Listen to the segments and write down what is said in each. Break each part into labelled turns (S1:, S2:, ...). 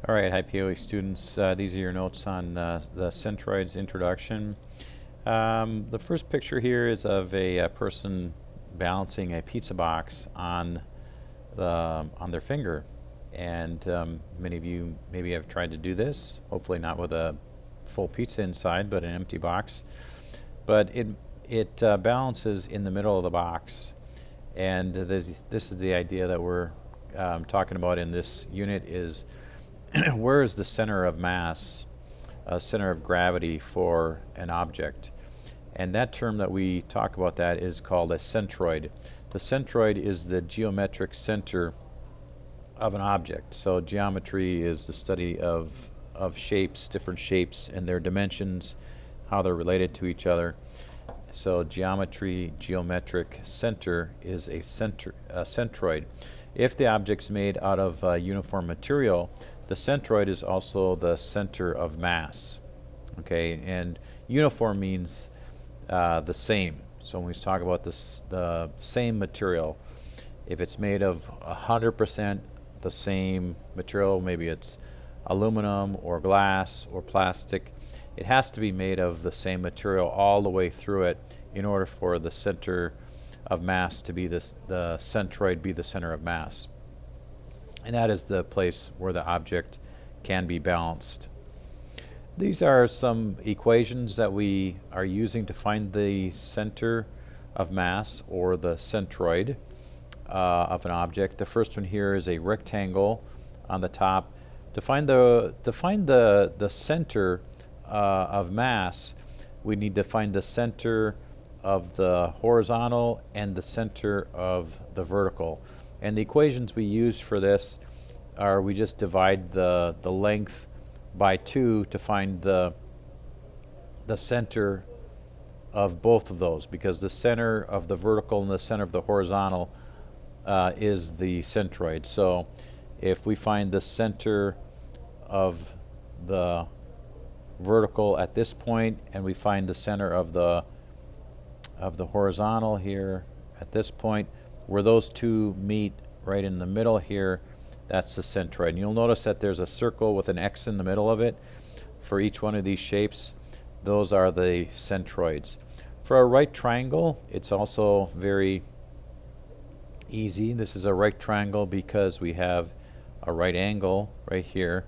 S1: All right, hi POE students. These are your notes on the centroids introduction. The first picture here is of a person balancing a pizza box on their finger, and many of you maybe have tried to do this. Hopefully not with a full pizza inside, but an empty box. But it balances in the middle of the box, and this is the idea that we're talking about in this unit is where is the center of mass, center of gravity for an object? And that term that we talk about that is called a centroid. The centroid is the geometric center of an object. So geometry is the study of shapes, different shapes and their dimensions, how they're related to each other. So geometric center is a centroid. If the object's made out of uniform material, the centroid is also the center of mass. Okay, and uniform means the same. So when we talk about the same material, if it's made of 100% the same material, maybe it's aluminum or glass or plastic, it has to be made of the same material all the way through it in order for the center of mass to be the centroid be the center of mass. And that is the place where the object can be balanced. These are some equations that we are using to find the center of mass or the centroid of an object. The first one here is a rectangle on the top. To find the center of mass, we need to find the center of the horizontal and the center of the vertical. And the equations we use for this are we just divide the length by 2 to find the center of both of those, because the center of the vertical and the center of the horizontal is the centroid. So if we find the center of the vertical at this point and we find the center of the horizontal here at this point, where those two meet right in the middle here, that's the centroid. And you'll notice that there's a circle with an X in the middle of it for each one of these shapes. Those are the centroids. For a right triangle, it's also very easy. This is a right triangle because we have a right angle right here.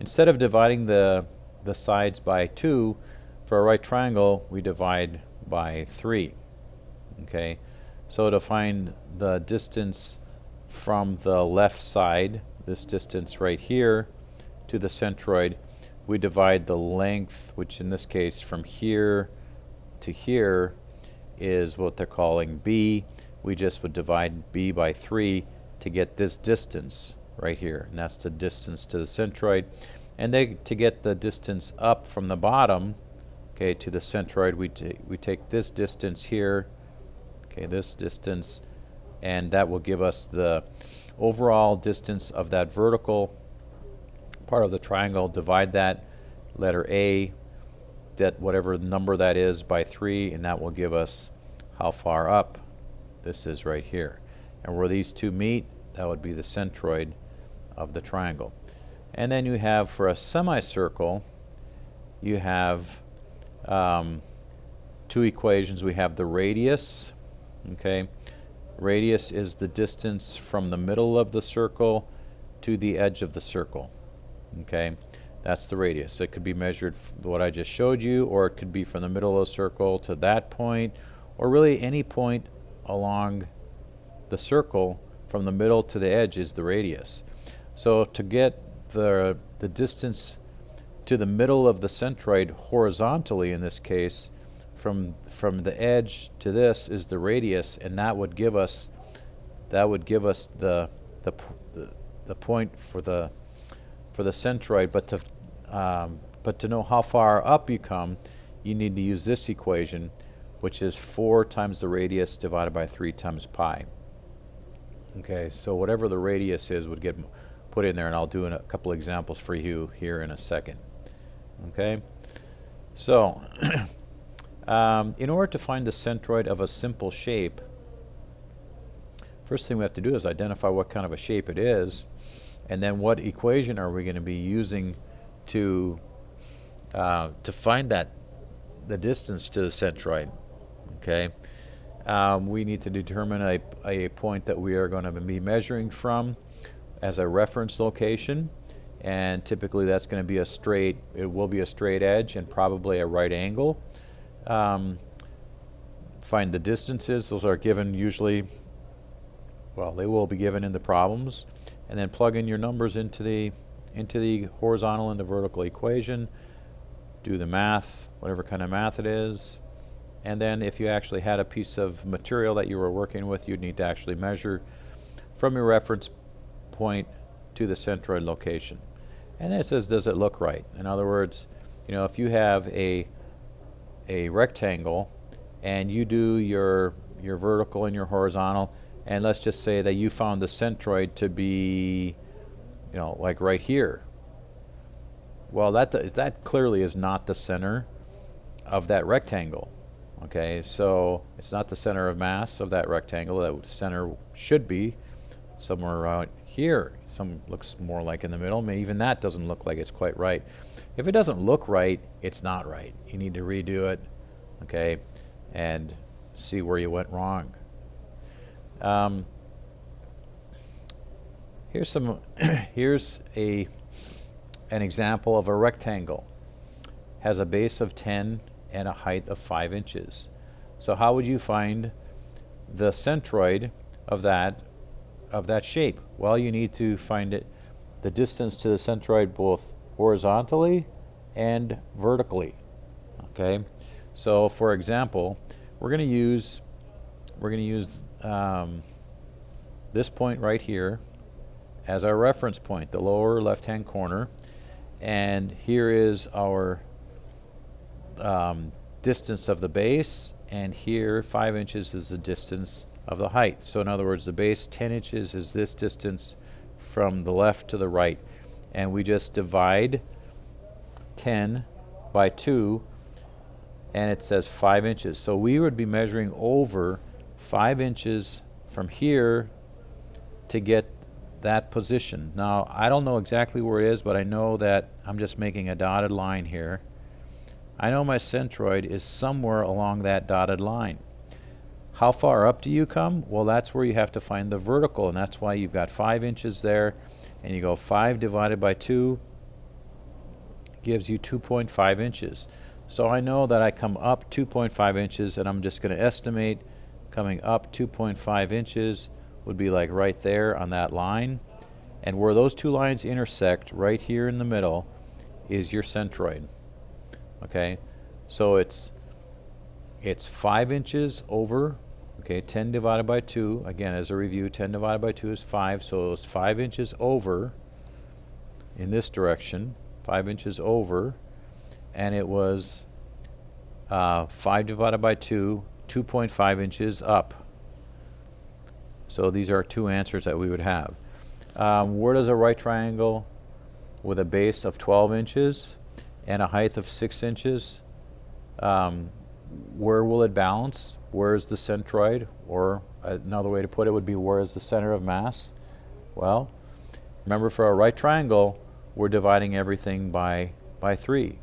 S1: Instead of dividing the sides by 2, for a right triangle, we divide by 3. Okay, so to find the distance from the left side, this distance right here, to the centroid, we divide the length, which in this case from here to here is what they're calling B. We just would divide B by 3 to get this distance right here, and that's the distance to the centroid. And to get the distance up from the bottom, okay, to the centroid, we take this distance here, okay, this distance, and that will give us the overall distance of that vertical part of the triangle. Divide that letter A, that whatever number that is, by 3, and that will give us how far up this is right here. And where these two meet, that would be the centroid of the triangle. And then you have, for a semicircle, you have 2 equations. We have the radius, okay. Radius is the distance from the middle of the circle to the edge of the circle, okay. That's the radius. It could be measured what I just showed you, or it could be from the middle of the circle to that point, or really any point along the circle from the middle to the edge is the radius. So to get the distance to the middle of the centroid horizontally, in this case, from the edge to this is the radius, and that would give us the point for the centroid. But to know how far up you come, you need to use this equation, which is 4 times the radius divided by 3 times pi. Okay, so whatever the radius is would get put in there, and I'll do a couple examples for you here in a second. Okay, so in order to find the centroid of a simple shape, first thing we have to do is identify what kind of a shape it is, And then what equation are we going to be using to find the distance to the centroid? Okay, we need to determine a point that we are going to be measuring from as a reference location, and typically that's going to be it will be a straight edge and probably a right angle. Find the distances. Those are given usually, well, they will be given in the problems, and then plug in your numbers into the horizontal and the vertical equation. Do the math, whatever kind of math it is, and then if you actually had a piece of material that you were working with, you'd need to actually measure from your reference point to the centroid location. And then it says, does it look right? In other words, if you have a rectangle and you do your vertical and your horizontal, and let's just say that you found the centroid to be, like right here. Well, that clearly is not the center of that rectangle. Okay, so it's not the center of mass of that rectangle. That center should be somewhere around here. Some looks more like in the middle. Maybe even that doesn't look like it's quite right. If it doesn't look right, it's not right. You need to redo it, okay, and see where you went wrong. Here's an example of a rectangle. Has a base of 10 and a height of 5 inches. So how would you find the centroid of that shape? Well, you need to find the distance to the centroid both horizontally and vertically. Okay, so for example, we're going to use this point right here as our reference point, the lower left-hand corner, and here is our distance of the base, and here 5 inches is the distance of the height. So in other words, the base 10 inches is this distance from the left to the right, and we just divide 10 by 2, and it says 5 inches. So we would be measuring over 5 inches from here to get that position. Now, I don't know exactly where it is, but I know that I'm just making a dotted line here. I know my centroid is somewhere along that dotted line. How far up do you come? Well, that's where you have to find the vertical, and that's why you've got 5 inches there, and you go 5 divided by 2 gives you 2.5 inches. So I know that I come up 2.5 inches, and I'm just going to estimate coming up 2.5 inches would be like right there on that line. And where those two lines intersect, right here in the middle, is your centroid. Okay, so it's 5 inches over, okay, 10 divided by 2, again as a review, 10 divided by 2 is 5, so it's 5 inches over in this direction, 5 inches over, and it was 5 divided by 2, 2.5 inches up. So these are two answers that we would have. Where does a right triangle with a base of 12 inches and a height of 6 inches, where will it balance? Where is the centroid? Or another way to put it would be, where is the center of mass? Well, remember, for a right triangle, we're dividing everything by 3.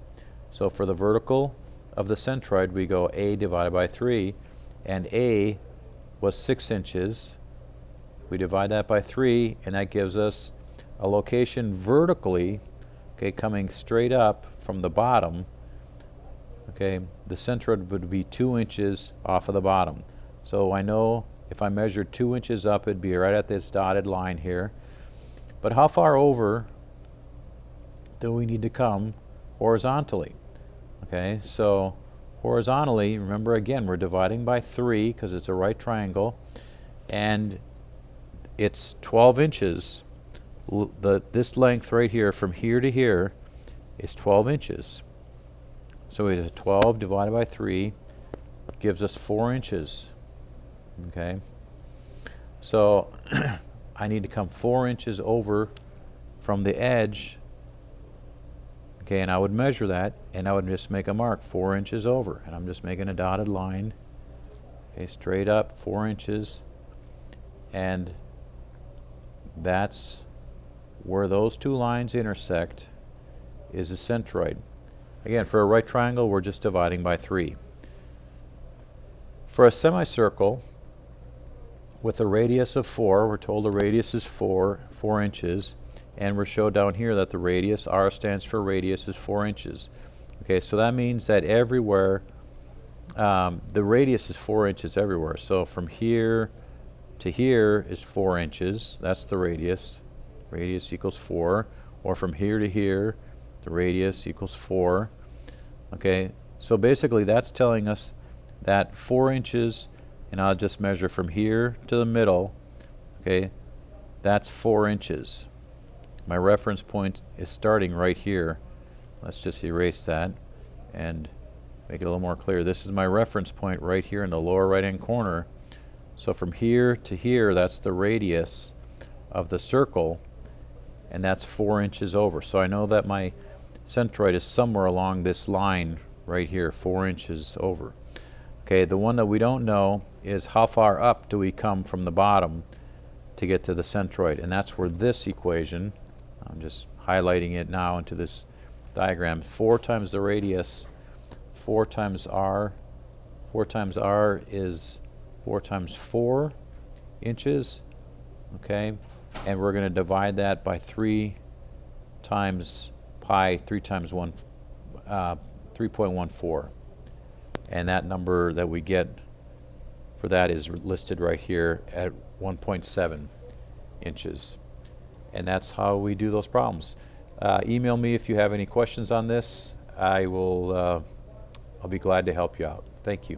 S1: So for the vertical of the centroid, we go A divided by 3, and A was 6 inches. We divide that by 3, and that gives us a location vertically, okay, coming straight up from the bottom. Okay, the centroid would be 2 inches off of the bottom. So I know if I measured 2 inches up, it'd be right at this dotted line here. But how far over do we need to come horizontally? Okay, so horizontally, remember again, we're dividing by 3 because it's a right triangle, and it's 12 inches. This length right here, from here to here, is 12 inches. So it is 12 divided by 3 gives us 4 inches. Okay, so I need to come 4 inches over from the edge. Okay, and I would measure that, and I would just make a mark 4 inches over, and I'm just making a dotted line. Okay, straight up 4 inches, and that's where those two lines intersect is the centroid. Again, for a right triangle, we're just dividing by 3. For a semicircle with a radius of 4, we're told the radius is 4 inches, and we're showed down here that the radius, R stands for radius, is 4 inches. Okay, so that means that everywhere, the radius is 4 inches everywhere. So from here to here is 4 inches. That's the radius. Radius equals 4. Or from here to here, the radius equals 4. Okay, so basically that's telling us that 4 inches, and I'll just measure from here to the middle, okay, that's 4 inches. My reference point is starting right here. Let's just erase that and make it a little more clear. This is my reference point right here in the lower right hand corner. So from here to here, that's the radius of the circle, and that's 4 inches over. So I know that my centroid is somewhere along this line right here, 4 inches over. Okay, the one that we don't know is how far up do we come from the bottom to get to the centroid, and that's where this equation, I'm just highlighting it now into this diagram, 4 times the radius, 4 times r, 4 times r is 4 times 4 inches, okay, and we're going to divide that by 3 times pi, 3 times 1, 3.14. And that number that we get for that is listed right here at 1.7 inches. And that's how we do those problems. Email me if you have any questions on this. I'll be glad to help you out. Thank you.